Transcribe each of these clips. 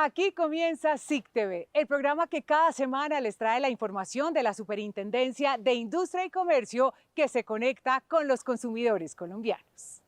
Aquí comienza SIC TV, el programa que cada semana les trae la información de la Superintendencia de Industria y Comercio que se conecta con los consumidores colombianos.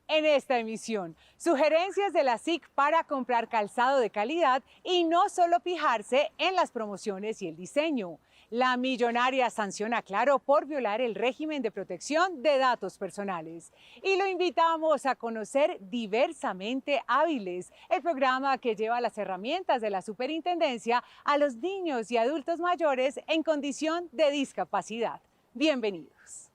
En esta emisión, sugerencias de la SIC para comprar calzado de calidad y no solo fijarse en las promociones y el diseño. La millonaria sanciona a Claro por violar el régimen de protección de datos personales. Y lo invitamos a conocer Diversamente Hábiles, el programa que lleva las herramientas de la superintendencia a los niños y adultos mayores en condición de discapacidad. Bienvenidos.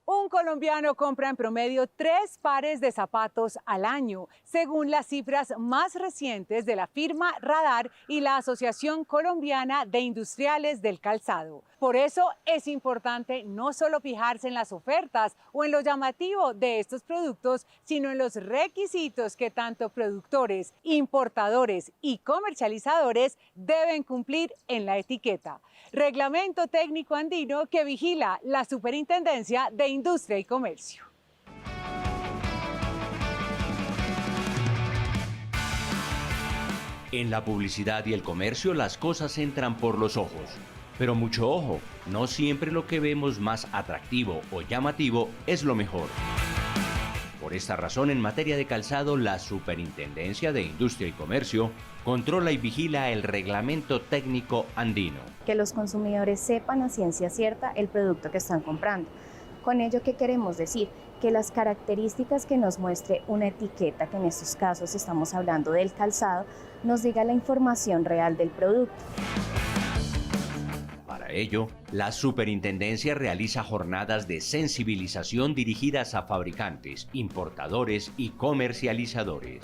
Un colombiano compra en promedio 3 pares de zapatos al año, según las cifras más recientes de la firma Radar y la Asociación Colombiana de Industriales del Calzado. Por eso es importante no solo fijarse en las ofertas o en lo llamativo de estos productos, sino en los requisitos que tanto productores, importadores y comercializadores deben cumplir en la etiqueta. Reglamento técnico andino que vigila la Superintendencia de Industria y Comercio. En la publicidad y el comercio las cosas entran por los ojos. Pero mucho ojo, no siempre lo que vemos más atractivo o llamativo es lo mejor. Por esta razón, en materia de calzado, la Superintendencia de Industria y Comercio controla y vigila el Reglamento Técnico Andino. Que los consumidores sepan a ciencia cierta el producto que están comprando. Con ello, ¿qué queremos decir? Que las características que nos muestre una etiqueta, que en estos casos estamos hablando del calzado, nos diga la información real del producto. Para ello, la Superintendencia realiza jornadas de sensibilización dirigidas a fabricantes, importadores y comercializadores.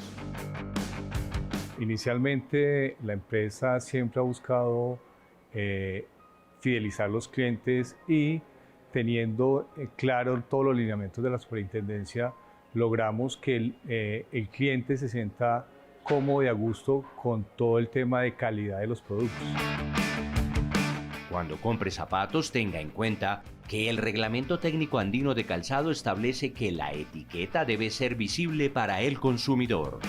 Inicialmente, la empresa siempre ha buscado fidelizar los clientes y teniendo claro todos los lineamientos de la superintendencia, logramos que el cliente se sienta cómodo y a gusto con todo el tema de calidad de los productos. Cuando compre zapatos, tenga en cuenta que el Reglamento Técnico Andino de Calzado establece que la etiqueta debe ser visible para el consumidor.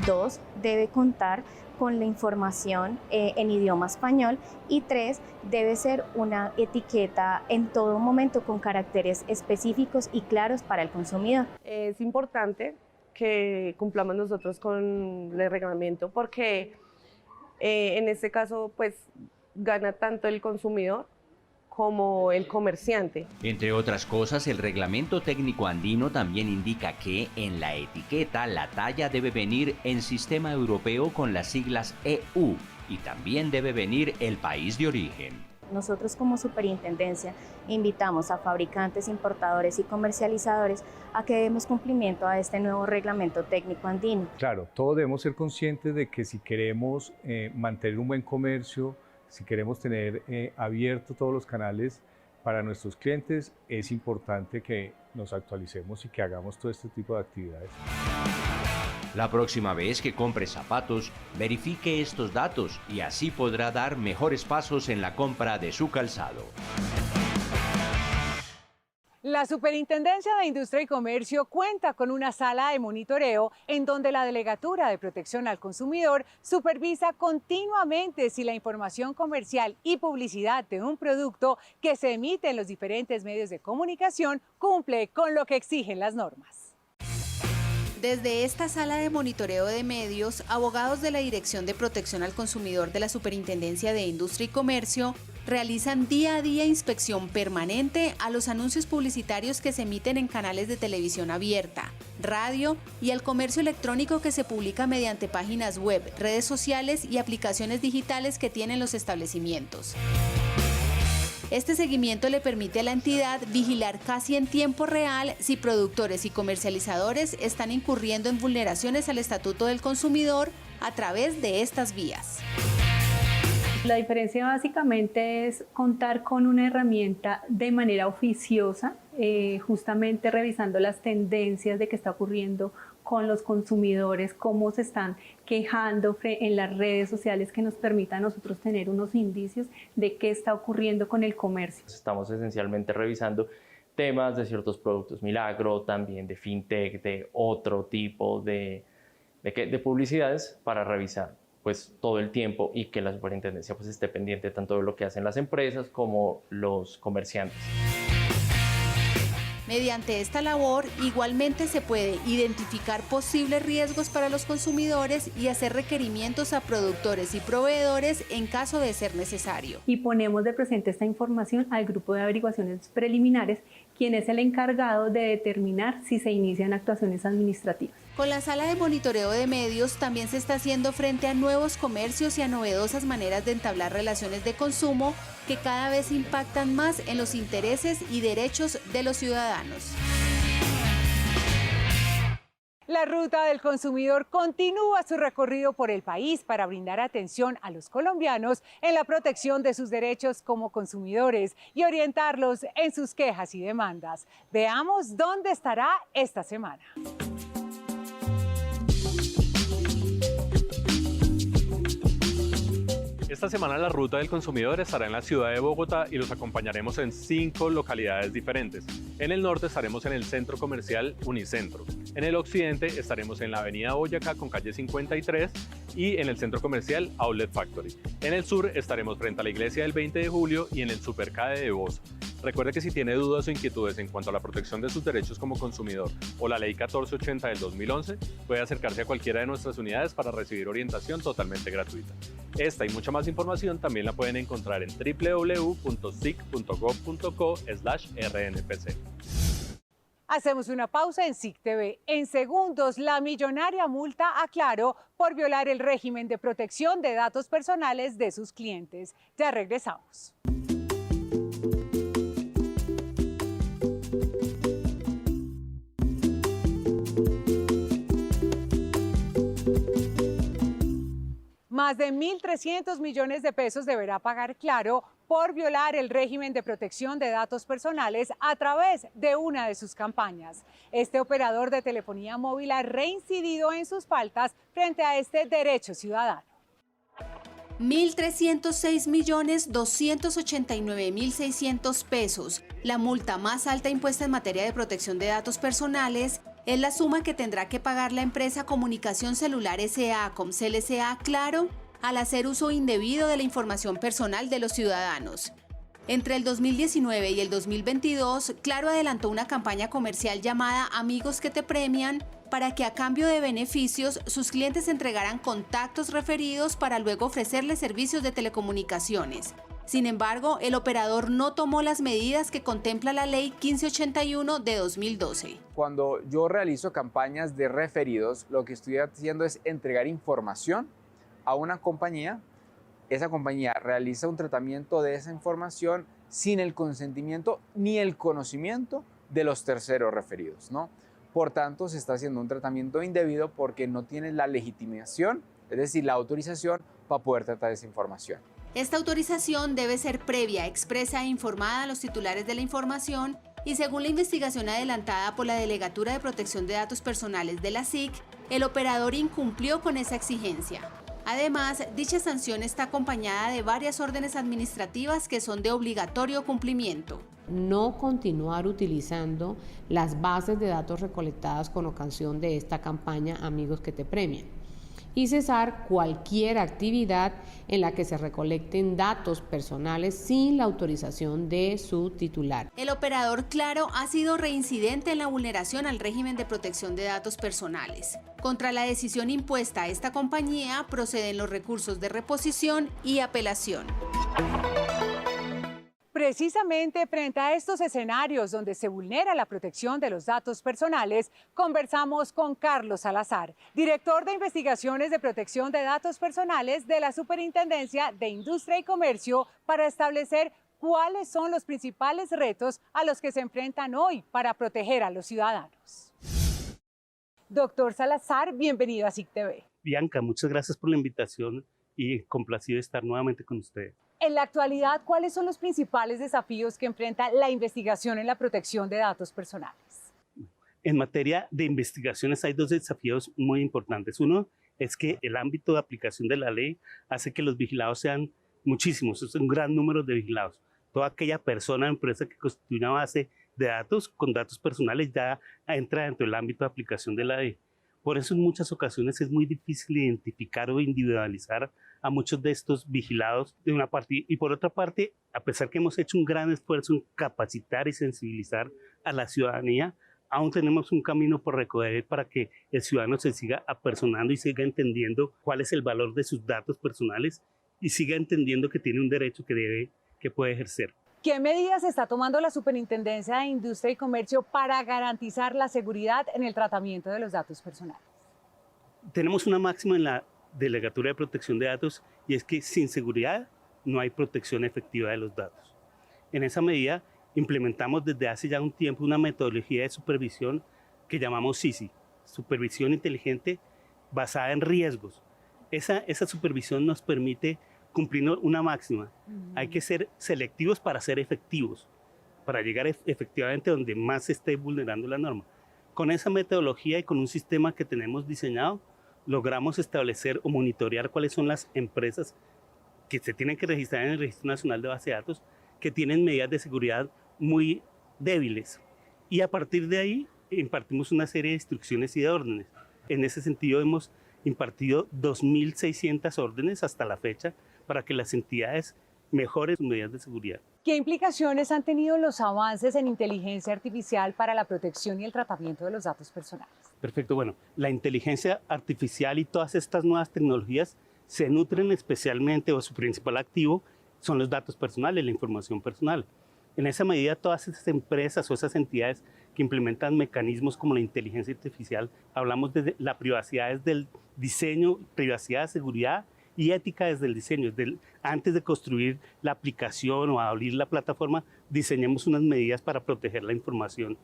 2. Debe contar con la información en idioma español. Y 3. Debe ser una etiqueta en todo momento con caracteres específicos y claros para el consumidor. Es importante que cumplamos nosotros con el reglamento porque en este caso pues gana tanto el consumidor como el comerciante. Entre otras cosas, el Reglamento Técnico Andino también indica que en la etiqueta la talla debe venir en sistema europeo con las siglas EU y también debe venir el país de origen. Nosotros como superintendencia invitamos a fabricantes, importadores y comercializadores a que demos cumplimiento a este nuevo reglamento técnico andino. Claro, todos debemos ser conscientes de que si queremos mantener un buen comercio, si queremos tener abiertos todos los canales para nuestros clientes, es importante que nos actualicemos y que hagamos todo este tipo de actividades. La próxima vez que compre zapatos, verifique estos datos y así podrá dar mejores pasos en la compra de su calzado. La Superintendencia de Industria y Comercio cuenta con una sala de monitoreo en donde la Delegatura de Protección al Consumidor supervisa continuamente si la información comercial y publicidad de un producto que se emite en los diferentes medios de comunicación cumple con lo que exigen las normas. Desde esta sala de monitoreo de medios, abogados de la Dirección de Protección al Consumidor de la Superintendencia de Industria y Comercio realizan día a día inspección permanente a los anuncios publicitarios que se emiten en canales de televisión abierta, radio y al comercio electrónico que se publica mediante páginas web, redes sociales y aplicaciones digitales que tienen los establecimientos. Este seguimiento le permite a la entidad vigilar casi en tiempo real si productores y comercializadores están incurriendo en vulneraciones al Estatuto del Consumidor a través de estas vías. La diferencia básicamente es contar con una herramienta de manera oficiosa, justamente revisando las tendencias de qué está ocurriendo con los consumidores, cómo se están quejando en las redes sociales que nos permita a nosotros tener unos indicios de qué está ocurriendo con el comercio. Estamos esencialmente revisando temas de ciertos productos milagro, también de fintech, de otro tipo de de publicidades para revisar pues todo el tiempo y que la superintendencia pues esté pendiente tanto de lo que hacen las empresas como los comerciantes. Mediante esta labor, igualmente se puede identificar posibles riesgos para los consumidores y hacer requerimientos a productores y proveedores en caso de ser necesario. Y ponemos de presente esta información al grupo de averiguaciones preliminares, quien es el encargado de determinar si se inician actuaciones administrativas. Con la sala de monitoreo de medios también se está haciendo frente a nuevos comercios y a novedosas maneras de entablar relaciones de consumo que cada vez impactan más en los intereses y derechos de los ciudadanos. La ruta del consumidor continúa su recorrido por el país para brindar atención a los colombianos en la protección de sus derechos como consumidores y orientarlos en sus quejas y demandas. Veamos dónde estará esta semana. Esta semana la ruta del consumidor estará en la ciudad de Bogotá y los acompañaremos en 5 localidades diferentes. En el norte estaremos en el centro comercial Unicentro. En el occidente estaremos en la avenida Boyacá con calle 53 y en el centro comercial Outlet Factory. En el sur estaremos frente a la iglesia del 20 de julio y en el Supercade de Bosa. Recuerde que si tiene dudas o inquietudes en cuanto a la protección de sus derechos como consumidor o la Ley 1480 del 2011, puede acercarse a cualquiera de nuestras unidades para recibir orientación totalmente gratuita. Esta y mucha más información también la pueden encontrar en www.sic.gov.co/rnpc. Hacemos una pausa en SIC TV. En segundos, la millonaria multa a Claro por violar el régimen de protección de datos personales de sus clientes. Ya regresamos. Más de 1.300 millones de pesos deberá pagar Claro por violar el régimen de protección de datos personales a través de una de sus campañas. Este operador de telefonía móvil ha reincidido en sus faltas frente a este derecho ciudadano. 1.306.289.600 pesos, la multa más alta impuesta en materia de protección de datos personales, es la suma que tendrá que pagar la empresa Comunicación Celular S.A. Comcel S.A. Claro al hacer uso indebido de la información personal de los ciudadanos. Entre el 2019 y el 2022, Claro adelantó una campaña comercial llamada Amigos que te premian para que a cambio de beneficios sus clientes entregaran contactos referidos para luego ofrecerles servicios de telecomunicaciones. Sin embargo, el operador no tomó las medidas que contempla la Ley 1581 de 2012. Cuando yo realizo campañas de referidos, lo que estoy haciendo es entregar información a una compañía. Esa compañía realiza un tratamiento de esa información sin el consentimiento ni el conocimiento de los terceros referidos, ¿no? Por tanto, se está haciendo un tratamiento indebido porque no tiene la legitimación, es decir, la autorización para poder tratar esa información. Esta autorización debe ser previa, expresa e informada a los titulares de la información y según la investigación adelantada por la Delegatura de Protección de Datos Personales de la SIC, el operador incumplió con esa exigencia. Además, dicha sanción está acompañada de varias órdenes administrativas que son de obligatorio cumplimiento. No continuar utilizando las bases de datos recolectadas con ocasión de esta campaña Amigos que te premian y cesar cualquier actividad en la que se recolecten datos personales sin la autorización de su titular. El operador Claro ha sido reincidente en la vulneración al régimen de protección de datos personales. Contra la decisión impuesta a esta compañía proceden los recursos de reposición y apelación. Precisamente frente a estos escenarios donde se vulnera la protección de los datos personales, conversamos con Carlos Salazar, director de Investigaciones de Protección de Datos Personales de la Superintendencia de Industria y Comercio, para establecer cuáles son los principales retos a los que se enfrentan hoy para proteger a los ciudadanos. Doctor Salazar, bienvenido a SIC TV. Bianca, muchas gracias por la invitación y complacido de estar nuevamente con usted. En la actualidad, ¿cuáles son los principales desafíos que enfrenta la investigación en la protección de datos personales? En materia de investigaciones hay dos desafíos muy importantes. Uno es que el ámbito de aplicación de la ley hace que los vigilados sean muchísimos, es un gran número de vigilados. Toda aquella persona o empresa que constituye una base de datos con datos personales ya entra dentro del ámbito de aplicación de la ley. Por eso en muchas ocasiones es muy difícil identificar o individualizar a muchos de estos vigilados de una parte. Y por otra parte, a pesar que hemos hecho un gran esfuerzo en capacitar y sensibilizar a la ciudadanía, aún tenemos un camino por recorrer para que el ciudadano se siga apersonando y siga entendiendo cuál es el valor de sus datos personales y siga entendiendo que tiene un derecho que puede ejercer. ¿Qué medidas está tomando la Superintendencia de Industria y Comercio para garantizar la seguridad en el tratamiento de los datos personales? Tenemos una máxima en la Delegatura de Protección de Datos y es que sin seguridad no hay protección efectiva de los datos. En esa medida implementamos desde hace ya un tiempo una metodología de supervisión que llamamos SISI, Supervisión Inteligente basada en riesgos. Esa supervisión nos permite cumplir una máxima. Hay que ser selectivos para ser efectivos, para llegar efectivamente donde más se esté vulnerando la norma. Con esa metodología y con un sistema que tenemos diseñado, logramos establecer o monitorear cuáles son las empresas que se tienen que registrar en el Registro Nacional de Base de Datos que tienen medidas de seguridad muy débiles. Y a partir de ahí impartimos una serie de instrucciones y de órdenes. En ese sentido hemos impartido 2.600 órdenes hasta la fecha para que las entidades mejoren sus medidas de seguridad. ¿Qué implicaciones han tenido los avances en inteligencia artificial para la protección y el tratamiento de los datos personales? Perfecto, bueno, la inteligencia artificial y todas estas nuevas tecnologías se nutren especialmente, o su principal activo, son los datos personales, la información personal. En esa medida, todas esas empresas o esas entidades que implementan mecanismos como la inteligencia artificial, hablamos de la privacidad desde el diseño, privacidad, seguridad y ética desde el diseño. Antes de construir la aplicación o abrir la plataforma, diseñemos unas medidas para proteger la información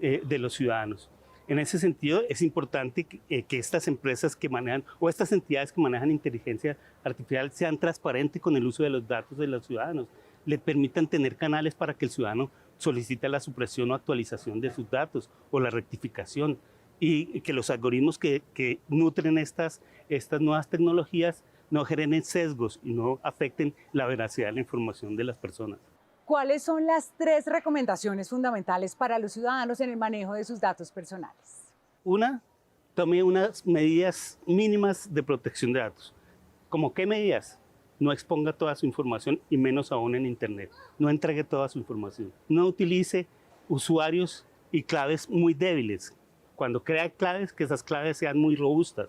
de los ciudadanos. En ese sentido, es importante que estas empresas que manejan o estas entidades que manejan inteligencia artificial sean transparentes con el uso de los datos de los ciudadanos, le permitan tener canales para que el ciudadano solicite la supresión o actualización de sus datos o la rectificación, y que los algoritmos que nutren estas nuevas tecnologías no generen sesgos y no afecten la veracidad de la información de las personas. ¿Cuáles son las 3 recomendaciones fundamentales para los ciudadanos en el manejo de sus datos personales? Una, tome unas medidas mínimas de protección de datos. ¿Cómo qué medidas? No exponga toda su información y menos aún en Internet. No entregue toda su información. No utilice usuarios y claves muy débiles. Cuando crea claves, que esas claves sean muy robustas.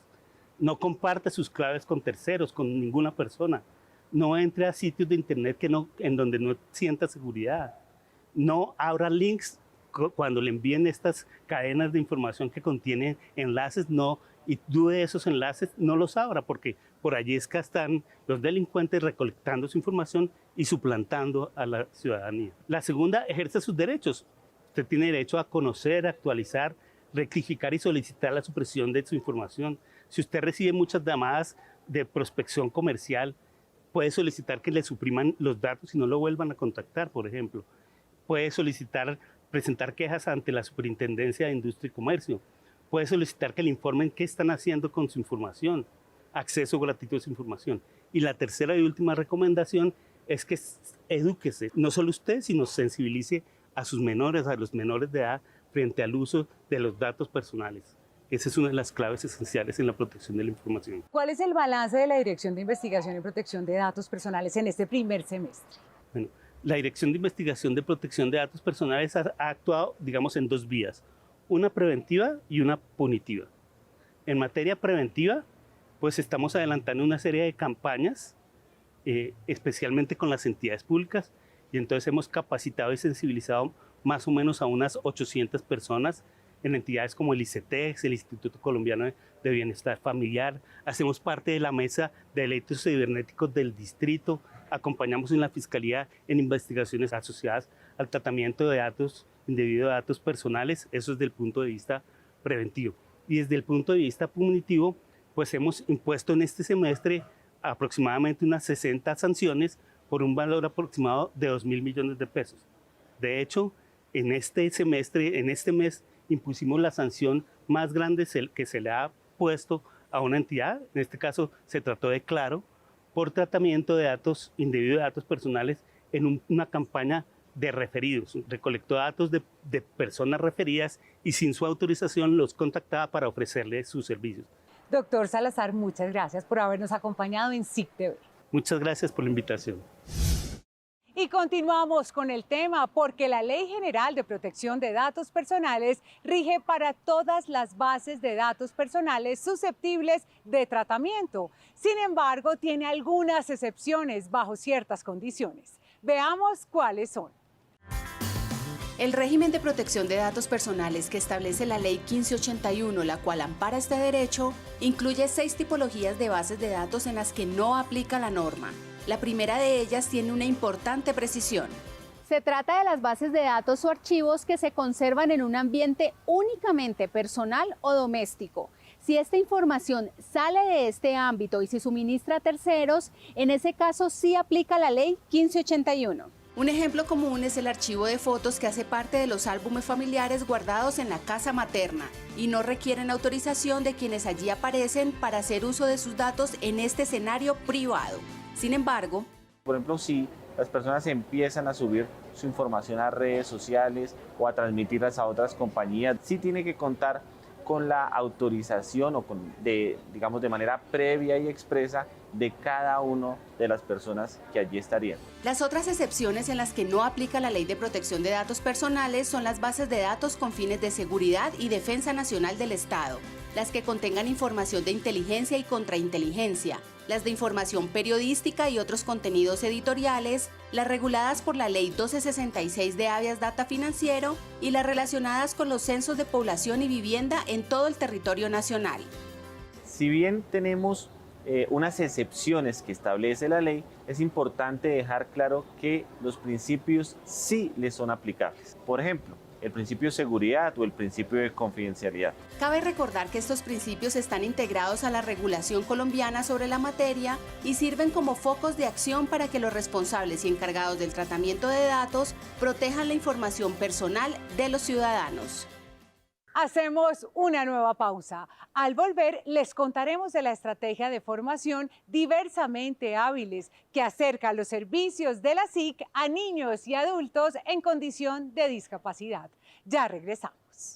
No comparte sus claves con terceros, con ninguna persona. No entre a sitios de Internet en donde no sienta seguridad. No abra links cuando le envíen estas cadenas de información que contienen enlaces, y dude de esos enlaces, no los abra, porque por allí es que están los delincuentes recolectando su información y suplantando a la ciudadanía. La segunda, ejerce sus derechos. Usted tiene derecho a conocer, actualizar, rectificar y solicitar la supresión de su información. Si usted recibe muchas llamadas de prospección comercial, puede solicitar que le supriman los datos y no lo vuelvan a contactar, por ejemplo. Puede solicitar presentar quejas ante la Superintendencia de Industria y Comercio. Puede solicitar que le informen qué están haciendo con su información, acceso gratuito a su información. Y la tercera y última recomendación es que edúquese, no solo usted, sino sensibilice a sus menores, a los menores de edad, frente al uso de los datos personales. Esa es una de las claves esenciales en la protección de la información. ¿Cuál es el balance de la Dirección de Investigación y Protección de Datos Personales en este primer semestre? Bueno, la Dirección de Investigación de Protección de Datos Personales ha actuado, digamos, en 2 vías, una preventiva y una punitiva. En materia preventiva, pues estamos adelantando una serie de campañas, especialmente con las entidades públicas, y entonces hemos capacitado y sensibilizado más o menos a unas 800 personas en entidades como el ICETEX, el Instituto Colombiano de Bienestar Familiar. Hacemos parte de la mesa de delitos cibernéticos del distrito, acompañamos en la Fiscalía en investigaciones asociadas al tratamiento de datos indebidos de datos personales, eso desde el punto de vista preventivo. Y desde el punto de vista punitivo, pues hemos impuesto en este semestre aproximadamente unas 60 sanciones por un valor aproximado de 2.000 millones de pesos. De hecho, en este semestre, en este mes, impusimos la sanción más grande que se le ha puesto a una entidad, en este caso se trató de Claro, por tratamiento de datos indebidos de datos personales en una campaña de referidos, recolectó datos de personas referidas y sin su autorización los contactaba para ofrecerles sus servicios. Doctor Salazar, muchas gracias por habernos acompañado en SIC TV. Muchas gracias por la invitación. Y continuamos con el tema porque la Ley General de Protección de Datos Personales rige para todas las bases de datos personales susceptibles de tratamiento. Sin embargo, tiene algunas excepciones bajo ciertas condiciones. Veamos cuáles son. El régimen de protección de datos personales que establece la Ley 1581, la cual ampara este derecho, incluye 6 tipologías de bases de datos en las que no aplica la norma. La primera de ellas tiene una importante precisión. Se trata de las bases de datos o archivos que se conservan en un ambiente únicamente personal o doméstico. Si esta información sale de este ámbito y se suministra a terceros, en ese caso sí aplica la Ley 1581. Un ejemplo común es el archivo de fotos que hace parte de los álbumes familiares guardados en la casa materna y no requieren autorización de quienes allí aparecen para hacer uso de sus datos en este escenario privado. Sin embargo, por ejemplo, si las personas empiezan a subir su información a redes sociales o a transmitirlas a otras compañías, sí tiene que contar con la autorización o digamos de manera previa y expresa de cada una de las personas que allí estarían. Las otras excepciones en las que no aplica la Ley de Protección de Datos Personales son las bases de datos con fines de seguridad y defensa nacional del Estado, las que contengan información de inteligencia y contrainteligencia, las de información periodística y otros contenidos editoriales, las reguladas por la Ley 1266 de Habeas Data Financiero y las relacionadas con los censos de población y vivienda en todo el territorio nacional. Si bien tenemos unas excepciones que establece la ley, es importante dejar claro que los principios sí les son aplicables. Por ejemplo, el principio de seguridad o el principio de confidencialidad. Cabe recordar que estos principios están integrados a la regulación colombiana sobre la materia y sirven como focos de acción para que los responsables y encargados del tratamiento de datos protejan la información personal de los ciudadanos. Hacemos una nueva pausa. Al volver, les contaremos de la estrategia de formación Diversamente Hábiles, que acerca los servicios de la SIC a niños y adultos en condición de discapacidad. Ya regresamos.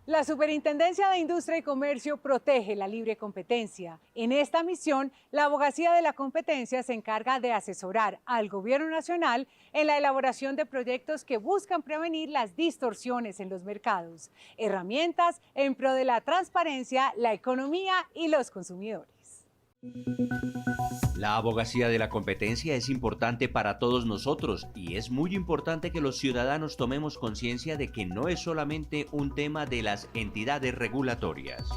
La Superintendencia de Industria y Comercio protege la libre competencia. En esta misión, la Abogacía de la Competencia se encarga de asesorar al Gobierno Nacional en la elaboración de proyectos que buscan prevenir las distorsiones en los mercados, herramientas en pro de la transparencia, la economía y los consumidores. La abogacía de la competencia es importante para todos nosotros y es muy importante que los ciudadanos tomemos conciencia de que no es solamente un tema de las entidades regulatorias,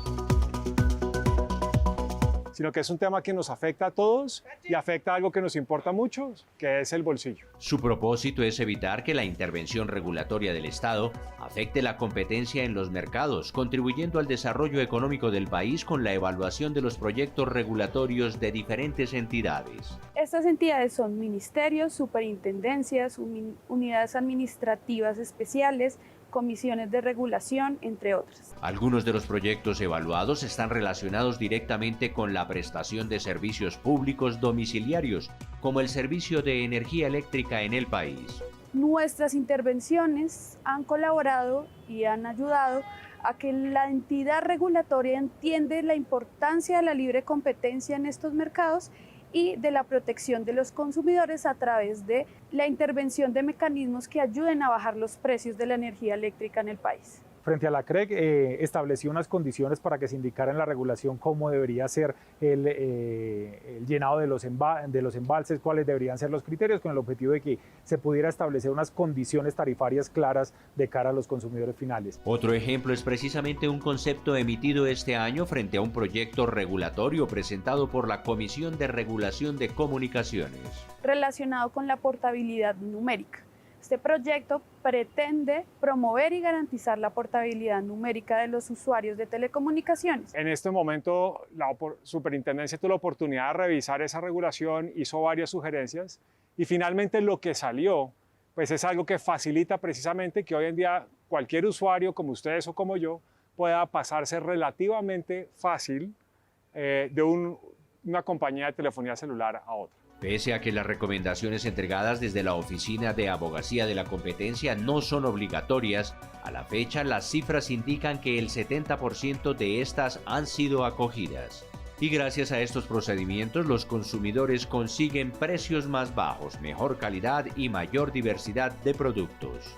sino que es un tema que nos afecta a todos y afecta a algo que nos importa mucho, que es el bolsillo. Su propósito es evitar que la intervención regulatoria del Estado afecte la competencia en los mercados, contribuyendo al desarrollo económico del país con la evaluación de los proyectos regulatorios de diferentes entidades. Estas entidades son ministerios, superintendencias, unidades administrativas especiales, comisiones de regulación, entre otras. Algunos de los proyectos evaluados están relacionados directamente con la prestación de servicios públicos domiciliarios, como el servicio de energía eléctrica en el país. Nuestras intervenciones han colaborado y han ayudado a que la entidad regulatoria entiende la importancia de la libre competencia en estos mercados y de la protección de los consumidores a través de la intervención de mecanismos que ayuden a bajar los precios de la energía eléctrica en el país. Frente a la CREG estableció unas condiciones para que se indicara en la regulación cómo debería ser el llenado de los embalses, cuáles deberían ser los criterios, con el objetivo de que se pudiera establecer unas condiciones tarifarias claras de cara a los consumidores finales. Otro ejemplo es precisamente un concepto emitido este año frente a un proyecto regulatorio presentado por la Comisión de Regulación de Comunicaciones. Relacionado con la portabilidad numérica. Este proyecto pretende promover y garantizar la portabilidad numérica de los usuarios de telecomunicaciones. En este momento, la Superintendencia tuvo la oportunidad de revisar esa regulación, hizo varias sugerencias y finalmente lo que salió pues es algo que facilita precisamente que hoy en día cualquier usuario como ustedes o como yo pueda pasarse relativamente fácil de una compañía de telefonía celular a otra. Pese a que las recomendaciones entregadas desde la Oficina de Abogacía de la Competencia no son obligatorias, a la fecha las cifras indican que el 70% de estas han sido acogidas. Y gracias a estos procedimientos, los consumidores consiguen precios más bajos, mejor calidad y mayor diversidad de productos.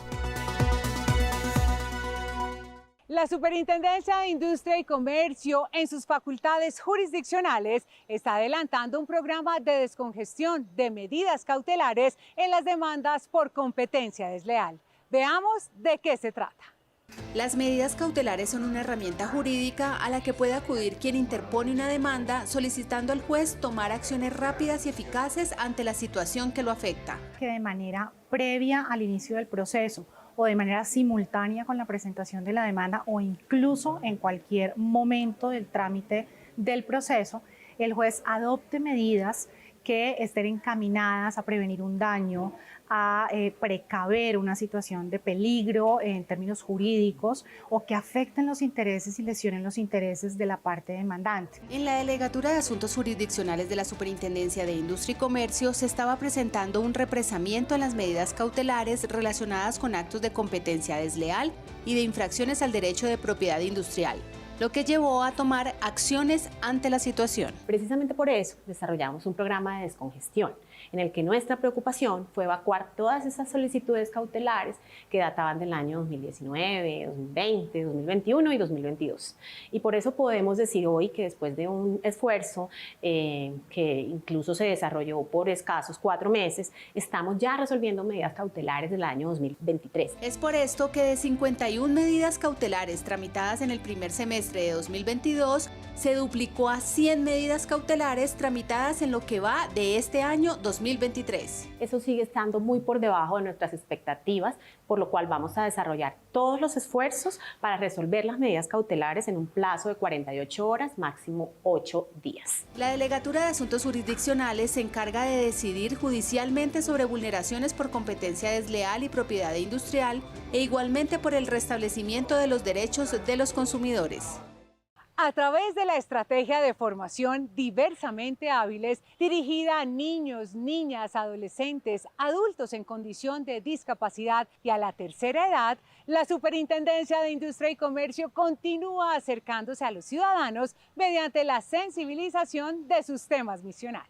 La Superintendencia de Industria y Comercio, en sus facultades jurisdiccionales, está adelantando un programa de descongestión de medidas cautelares en las demandas por competencia desleal. Veamos de qué se trata. Las medidas cautelares son una herramienta jurídica a la que puede acudir quien interpone una demanda solicitando al juez tomar acciones rápidas y eficaces ante la situación que lo afecta. Que de manera previa al inicio del proceso o de manera simultánea con la presentación de la demanda o incluso en cualquier momento del trámite del proceso, el juez adopte medidas que estén encaminadas a prevenir un daño, a precaver una situación de peligro en términos jurídicos o que afecten los intereses y lesionen los intereses de la parte demandante. En la Delegatura de Asuntos Jurisdiccionales de la Superintendencia de Industria y Comercio se estaba presentando un represamiento en las medidas cautelares relacionadas con actos de competencia desleal y de infracciones al derecho de propiedad industrial, lo que llevó a tomar acciones ante la situación. Precisamente por eso desarrollamos un programa de descongestión, en el que nuestra preocupación fue evacuar todas esas solicitudes cautelares que databan del año 2019, 2020, 2021 y 2022. Y por eso podemos decir hoy que después de un esfuerzo que incluso se desarrolló por escasos 4 meses, estamos ya resolviendo medidas cautelares del año 2023. Es por esto que de 51 medidas cautelares tramitadas en el primer semestre de 2022, se duplicó a 100 medidas cautelares tramitadas en lo que va de este año 2023. Eso sigue estando muy por debajo de nuestras expectativas, por lo cual vamos a desarrollar todos los esfuerzos para resolver las medidas cautelares en un plazo de 48 horas, máximo 8 días. La Delegatura de Asuntos Jurisdiccionales se encarga de decidir judicialmente sobre vulneraciones por competencia desleal y propiedad industrial e igualmente por el restablecimiento de los derechos de los consumidores. A través de la estrategia de formación Diversamente Hábiles, dirigida a niños, niñas, adolescentes, adultos en condición de discapacidad y a la tercera edad, la Superintendencia de Industria y Comercio continúa acercándose a los ciudadanos mediante la sensibilización de sus temas misionales.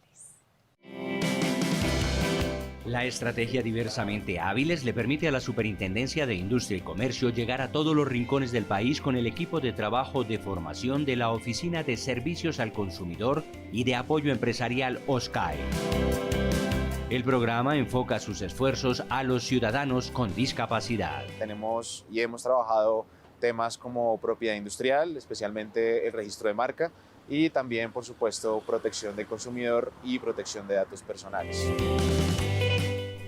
La estrategia Diversamente Hábiles le permite a la Superintendencia de Industria y Comercio llegar a todos los rincones del país con el equipo de trabajo de formación de la Oficina de Servicios al Consumidor y de Apoyo Empresarial OSCAE. El programa enfoca sus esfuerzos a los ciudadanos con discapacidad. Tenemos y hemos trabajado temas como propiedad industrial, especialmente el registro de marca, y también, por supuesto, protección del consumidor y protección de datos personales.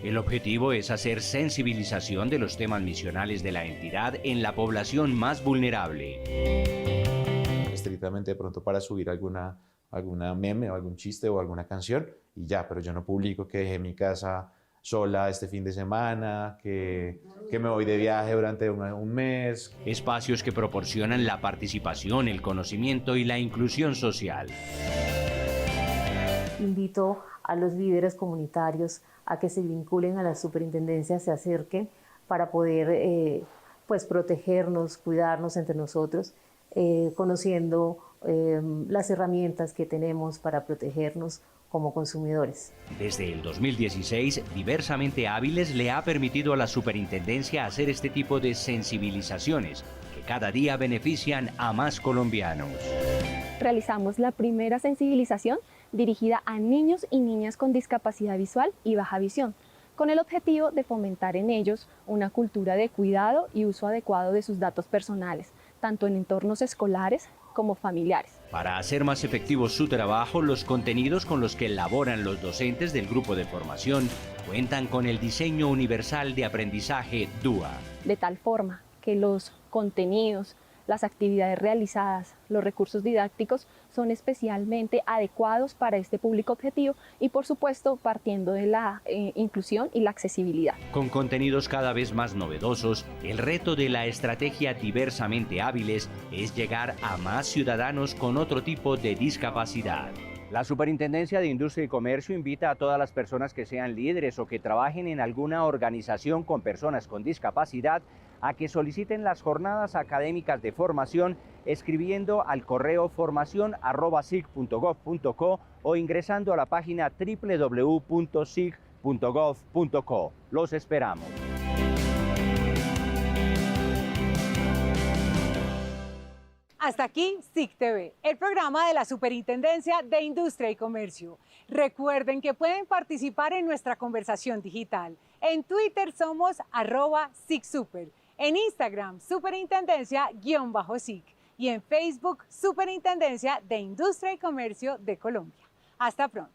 El objetivo es hacer sensibilización de los temas misionales de la entidad en la población más vulnerable. Estrictamente de pronto para subir alguna meme o algún chiste o alguna canción y ya, pero yo no publico que dejé mi casa sola este fin de semana, que me voy de viaje durante un mes. Espacios que proporcionan la participación, el conocimiento y la inclusión social. Invito a los líderes comunitarios a que se vinculen a la superintendencia, se acerquen para poder protegernos, cuidarnos entre nosotros, conociendo las herramientas que tenemos para protegernos como consumidores. Desde el 2016, Diversamente Hábiles le ha permitido a la superintendencia hacer este tipo de sensibilizaciones que cada día benefician a más colombianos. Realizamos la primera sensibilización dirigida a niños y niñas con discapacidad visual y baja visión, con el objetivo de fomentar en ellos una cultura de cuidado y uso adecuado de sus datos personales, tanto en entornos escolares como familiares. Para hacer más efectivo su trabajo, los contenidos con los que elaboran los docentes del grupo de formación cuentan con el diseño universal de aprendizaje DUA. De tal forma que los contenidos las actividades realizadas, los recursos didácticos son especialmente adecuados para este público objetivo y, por supuesto, partiendo de la inclusión y la accesibilidad. Con contenidos cada vez más novedosos, el reto de la estrategia Diversamente Hábiles es llegar a más ciudadanos con otro tipo de discapacidad. La Superintendencia de Industria y Comercio invita a todas las personas que sean líderes o que trabajen en alguna organización con personas con discapacidad a que soliciten las jornadas académicas de formación escribiendo al correo formacion@sig.gov.co o ingresando a la página www.sig.gov.co. Los esperamos. Hasta aquí SIC TV, el programa de la Superintendencia de Industria y Comercio. Recuerden que pueden participar en nuestra conversación digital. En Twitter somos @SICSuper, en Instagram Superintendencia_SIC y en Facebook Superintendencia de Industria y Comercio de Colombia. Hasta pronto.